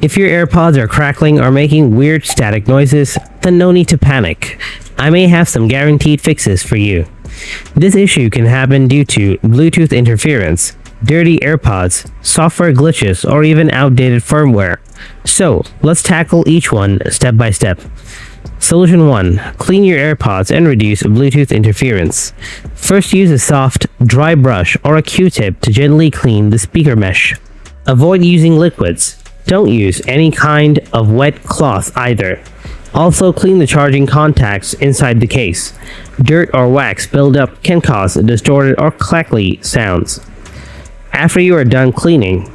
If your AirPods are crackling or making weird static noises, then no need to panic. I may have some guaranteed fixes for you. This issue can happen due to Bluetooth interference, dirty AirPods, software glitches, or even outdated firmware. So, let's tackle each one step by step. Solution 1. Clean your AirPods and reduce Bluetooth interference. First, use a soft, dry brush or a Q-tip to gently clean the speaker mesh. Avoid using liquids. Don't use any kind of wet cloth either. Also, clean the charging contacts inside the case. Dirt or wax buildup can cause distorted or crackly sounds. After you are done cleaning,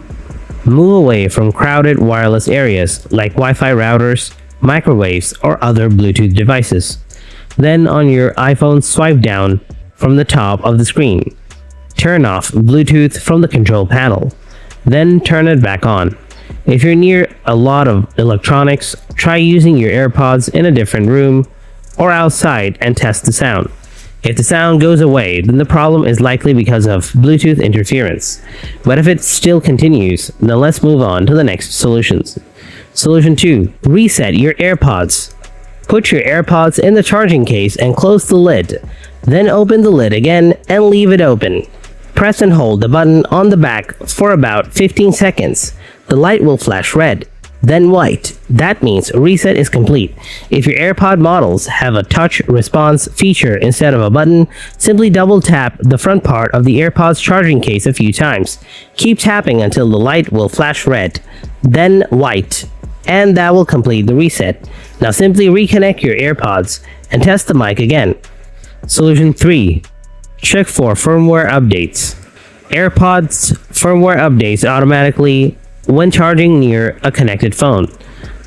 move away from crowded wireless areas like Wi-Fi routers, microwaves, or other Bluetooth devices. Then on your iPhone, swipe down from the top of the screen. Turn off Bluetooth from the control panel. Then turn it back on. If you're near a lot of electronics, try using your AirPods in a different room or outside and test the sound. If the sound goes away, then the problem is likely because of Bluetooth interference. But if it still continues, then let's move on to the next solutions. Solution 2. Reset your AirPods. Put your AirPods in the charging case and close the lid. Then open the lid again and leave it open. Press and hold the button on the back for about 15 seconds. The light will flash red, then white. That means reset is complete. If your AirPod models have a touch response feature instead of a button, simply double tap the front part of the AirPods charging case a few times. Keep tapping until the light will flash red, then white, and that will complete the reset. Now simply reconnect your AirPods and test the mic again. Solution 3. Check for firmware updates. AirPods firmware updates automatically when charging near a connected phone.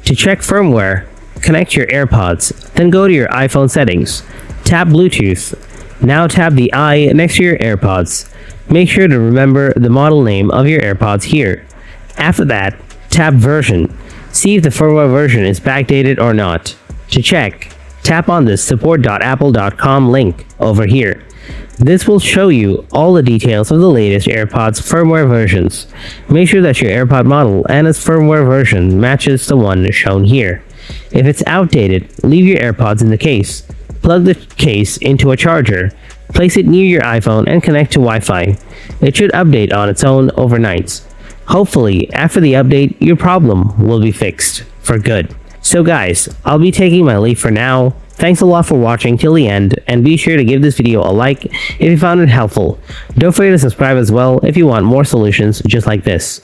To check firmware, connect your AirPods, then go to your iPhone settings. Tap Bluetooth. Now tap the eye next to your AirPods. Make sure to remember the model name of your AirPods here. After that, tap version. See if the firmware version is backdated or not. To check, tap on the support.apple.com link over here. This will show you all the details of the latest AirPods firmware versions. Make sure that your AirPod model and its firmware version matches the one shown here. If it's outdated, leave your AirPods in the case. Plug the case into a charger. Place it near your iPhone and connect to Wi-Fi. It should update on its own overnight. Hopefully, after the update, your problem will be fixed for good. So guys, I'll be taking my leave for now. Thanks a lot for watching till the end, and be sure to give this video a like if you found it helpful. Don't forget to subscribe as well if you want more solutions just like this.